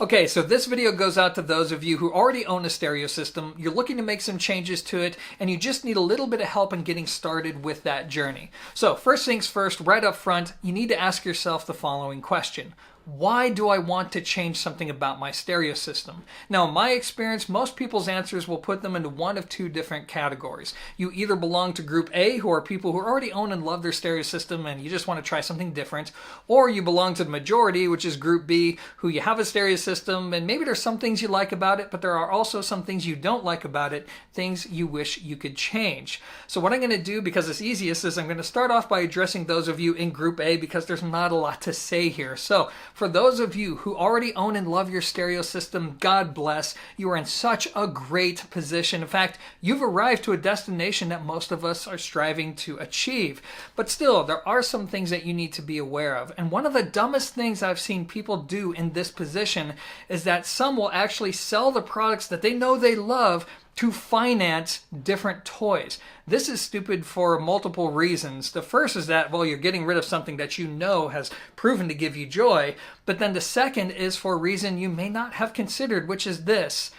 Okay, so this video goes out to those of you who already own a stereo system, you're looking to make some changes to it, and you just need a little bit of help in getting started with that journey. So first things first, right up front, you need to ask yourself the following question. Why do I want to change something about my stereo system? Now, in my experience, most people's answers will put them into one of two different categories. You either belong to Group A, who are people who already own and love their stereo system and you just want to try something different, or you belong to the majority, which is Group B, who you have a stereo system and maybe there's some things you like about it, but there are also some things you don't like about it, things you wish you could change. So what I'm going to do, because it's easiest, is I'm going to start off by addressing those of you in Group A because there's not a lot to say here. So for those of you who already own and love your stereo system, God bless. You are in such a great position. In fact, you've arrived to a destination that most of us are striving to achieve. But still, there are some things that you need to be aware of. And one of the dumbest things I've seen people do in this position is that some will actually sell the products that they know they love to finance different toys. This is stupid for multiple reasons. The first is that, well, you're getting rid of something that you know has proven to give you joy. But then the second is for a reason you may not have considered, which is this.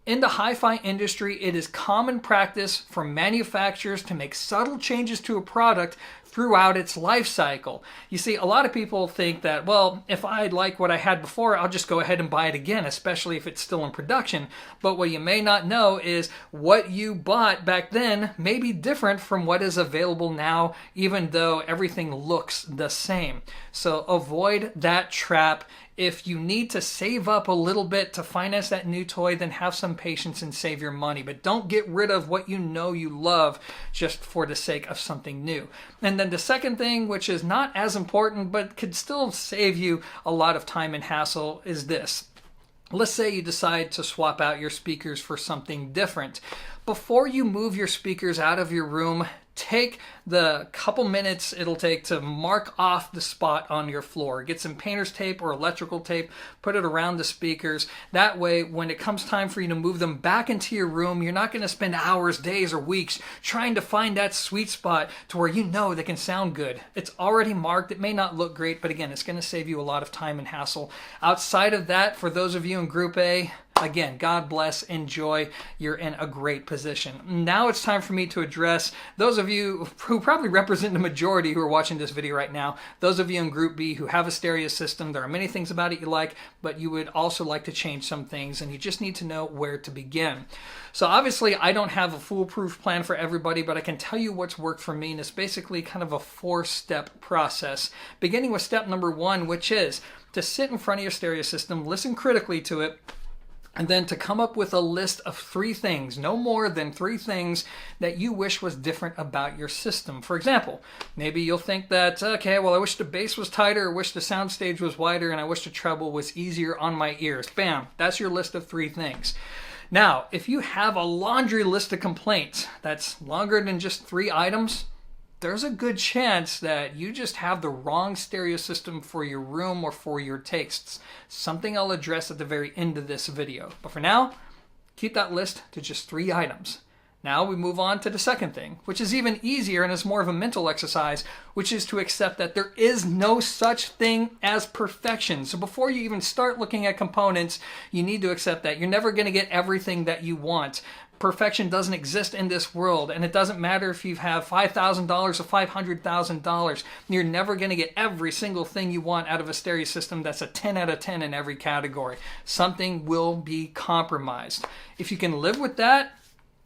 In the hi-fi industry, it is common practice for manufacturers to make subtle changes to a product throughout its life cycle. You see, a lot of people think that, well, if I like what I had before, I'll just go ahead and buy it again, especially if it's still in production. But what you may not know is what you bought back then may be different from what is available now, even though everything looks the same. So avoid that trap. If you need to save up a little bit to finance that new toy, then have some patience and save your money. But don't get rid of what you know you love just for the sake of something new. And then the second thing, which is not as important but could still save you a lot of time and hassle, is this. Let's say you decide to swap out your speakers for something different. Before you move your speakers out of your room, take the couple minutes it'll take to mark off the spot on your floor. Get some painter's tape or electrical tape, put it around the speakers. That way, when it comes time for you to move them back into your room, you're not going to spend hours, days, or weeks trying to find that sweet spot to where you know they can sound good. It's already marked. It may not look great, but again, it's going to save you a lot of time and hassle. Outside of that, for those of you in Group A, again, God bless, enjoy, you're in a great position. Now it's time for me to address those of you who probably represent the majority who are watching this video right now, those of you in Group B who have a stereo system. There are many things about it you like, but you would also like to change some things, and you just need to know where to begin. So obviously, I don't have a foolproof plan for everybody, but I can tell you what's worked for me, and it's basically kind of a 4-step process, beginning with step number 1, which is to sit in front of your stereo system, listen critically to it, and then to come up with a list of 3 things, no more than 3 things that you wish was different about your system. For example, maybe you'll think that, okay, well, I wish the bass was tighter, I wish the soundstage was wider, and I wish the treble was easier on my ears. Bam, that's your list of 3 things. Now, if you have a laundry list of complaints that's longer than just 3 items, there's a good chance that you just have the wrong stereo system for your room or for your tastes. Something I'll address at the very end of this video. But for now, keep that list to just 3 items. Now we move on to the second thing, which is even easier and is more of a mental exercise, which is to accept that there is no such thing as perfection. So before you even start looking at components, you need to accept that you're never going to get everything that you want. Perfection doesn't exist in this world, and it doesn't matter if you have $5,000 or $500,000. You're never going to get every single thing you want out of a stereo system that's a 10 out of 10 in every category. Something will be compromised. If you can live with that,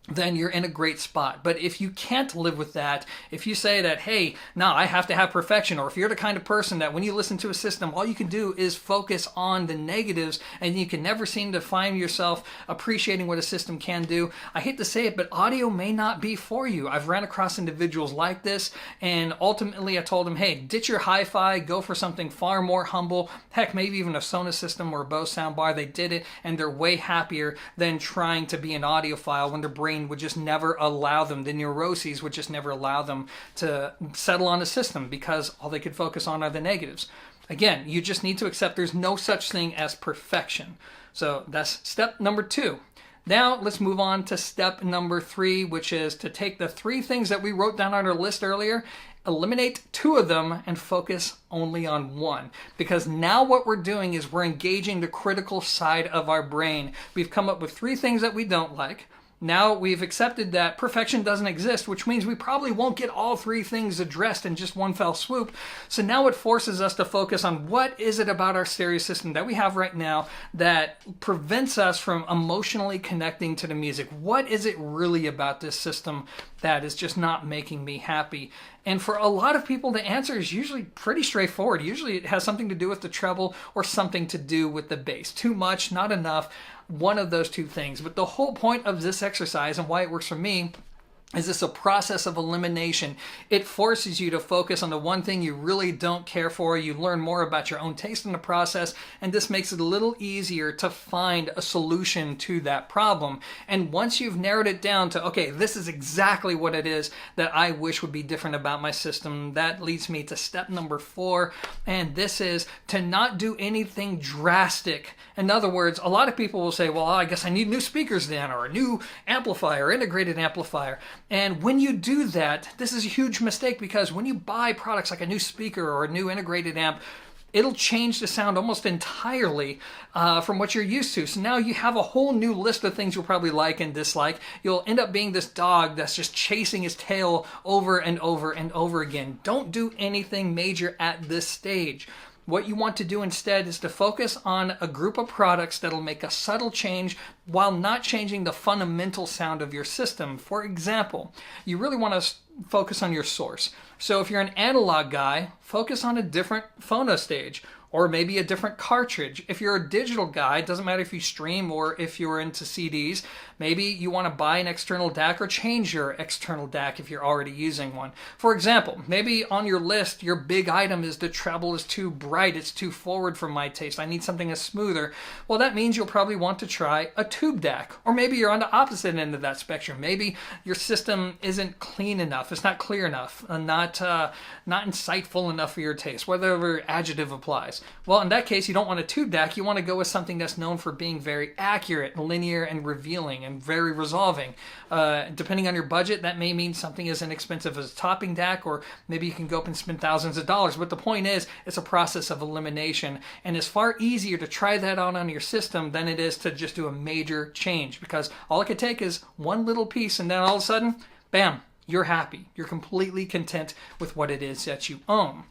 then you're in a great spot. But if you can't live with that, if you say that, hey, no, I have to have perfection, or if you're the kind of person that when you listen to a system, all you can do is focus on the negatives and you can never seem to find yourself appreciating what a system can do, I hate to say it, but audio may not be for you. I've ran across individuals like this, and ultimately I told them, hey, ditch your hi-fi, go for something far more humble. Heck, maybe even a Sonos system or a Bose soundbar. They did it, and they're way happier than trying to be an audiophile when their brain would just never allow them, the neuroses would just never allow them to settle on a system because all they could focus on are the negatives. Again, you just need to accept there's no such thing as perfection. So that's step number 2. Now let's move on to step number 3, which is to take the 3 things that we wrote down on our list earlier eliminate 2 of them and focus only on 1. Because now what we're doing is we're engaging the critical side of our brain. We've come up with 3 things that we don't like. Now we've accepted that perfection doesn't exist, which means we probably won't get all 3 things addressed in just one fell swoop. So now it forces us to focus on what is it about our stereo system that we have right now that prevents us from emotionally connecting to the music. What is it really about this system that is just not making me happy? And for a lot of people, the answer is usually pretty straightforward. Usually it has something to do with the treble or something to do with the bass. Too much, not enough, one of those 2 things. But the whole point of this exercise and why it works for me is this a process of elimination. It forces you to focus on the one thing you really don't care for. You learn more about your own taste in the process, and this makes it a little easier to find a solution to that problem. And once you've narrowed it down to, okay, this is exactly what it is that I wish would be different about my system, that leads me to step number 4, and this is to not do anything drastic. In other words, a lot of people will say, well, I guess I need new speakers then, or a new amplifier, integrated amplifier. And when you do that, this is a huge mistake, because when you buy products like a new speaker or a new integrated amp, it'll change the sound almost entirely from what you're used to. So now you have a whole new list of things you'll probably like and dislike. You'll end up being this dog that's just chasing his tail over and over and over again. Don't do anything major at this stage. What you want to do instead is to focus on a group of products that'll make a subtle change while not changing the fundamental sound of your system. For example, you really want to focus on your source. So if you're an analog guy, focus on a different phono stage, or maybe a different cartridge. If you're a digital guy, it doesn't matter if you stream or if you're into CDs, maybe you want to buy an external DAC or change your external DAC if you're already using one. For example, maybe on your list, your big item is the treble is too bright, it's too forward for my taste, I need something that's smoother. Well, that means you'll probably want to try a tube DAC. Or maybe you're on the opposite end of that spectrum. Maybe your system isn't clean enough, it's not clear enough, not insightful enough for your taste, whatever adjective applies. Well, in that case, you don't want a tube DAC. You want to go with something that's known for being very accurate, linear, and revealing, and very resolving. Depending on your budget, that may mean something as inexpensive as a topping DAC, or maybe you can go up and spend thousands of dollars. But the point is, it's a process of elimination, and it's far easier to try that out on your system than it is to just do a major change, because all it could take is one little piece, and then all of a sudden, bam, you're happy. You're completely content with what it is that you own.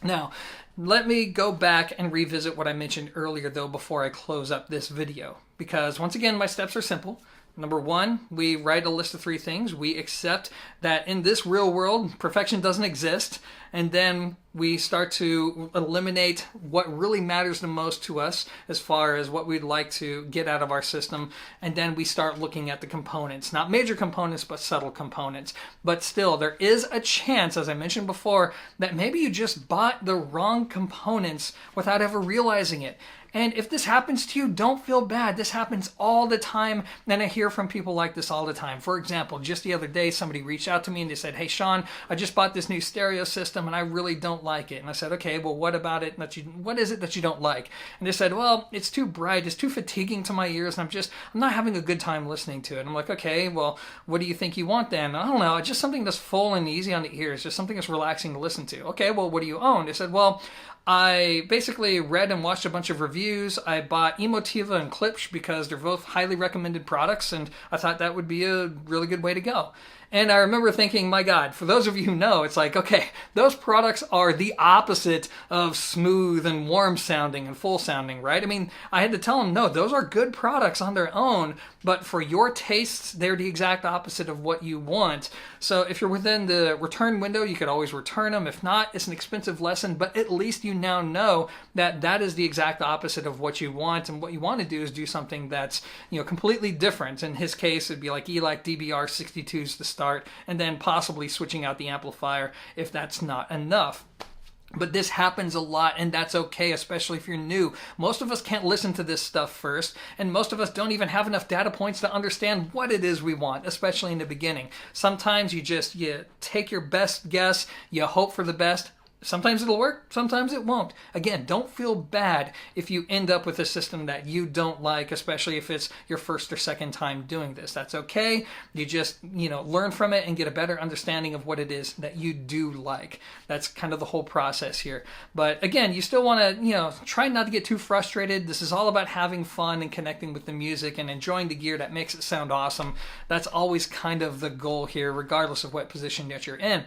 Now, let me go back and revisit what I mentioned earlier, though, before I close up this video. Because, once again, my steps are simple. Number 1, we write a list of 3 things. We accept that in this real world, perfection doesn't exist. And then we start to eliminate what really matters the most to us as far as what we'd like to get out of our system. And then we start looking at the components. Not major components, but subtle components. But still, there is a chance, as I mentioned before, that maybe you just bought the wrong components without ever realizing it. And if this happens to you, don't feel bad. This happens all the time, and I hear from people like this all the time. For example, just the other day, somebody reached out to me and they said, hey, Sean, I just bought this new stereo system and I really don't like it. And I said, okay, well, what about it? What is it that you don't like? And they said, well, it's too bright, it's too fatiguing to my ears, and I'm not having a good time listening to it. And I'm like, okay, well, what do you think you want then? I don't know, just something that's full and easy on the ears, just something that's relaxing to listen to. Okay, well, what do you own? They said, well, I basically read and watched a bunch of reviews. I bought Emotiva and Klipsch because they're both highly recommended products, and I thought that would be a really good way to go. And I remember thinking, my God, for those of you who know, it's like, okay, those products are the opposite of smooth and warm sounding and full sounding, right? I mean, I had to tell them, no, those are good products on their own, but for your tastes, they're the exact opposite of what you want. So if you're within the return window, you could always return them. If not, it's an expensive lesson, but at least you now know that that is the exact opposite of what you want. And what you want to do is do something that's, completely different. In his case, it'd be like ELAC DBR62s to start, and then possibly switching out the amplifier if that's not enough. But this happens a lot, and that's okay, especially if you're new. Most of us can't listen to this stuff first, and most of us don't even have enough data points to understand what it is we want, especially in the beginning. Sometimes you take your best guess, you hope for the best, Sometimes it'll work, sometimes it won't. Again, don't feel bad if you end up with a system that you don't like, especially if it's your first or second time doing this. That's okay. You just, learn from it and get a better understanding of what it is that you do like. That's kind of the whole process here. But again, you still want to, try not to get too frustrated. This is all about having fun and connecting with the music and enjoying the gear that makes it sound awesome. That's always kind of the goal here, regardless of what position that you're in.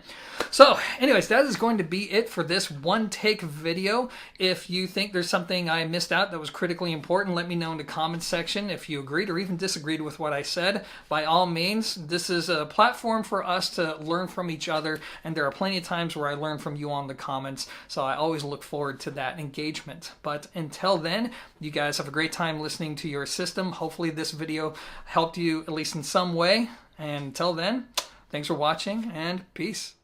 So anyways, that is going to be it for this one take video. If you think there's something I missed out that was critically important, let me know in the comments section. If you agreed or even disagreed with what I said, by all means, this is a platform for us to learn from each other, and there are plenty of times where I learn from you on the comments, so I always look forward to that engagement. But until then, you guys have a great time listening to your system. Hopefully this video helped you at least in some way, and until then, thanks for watching and peace.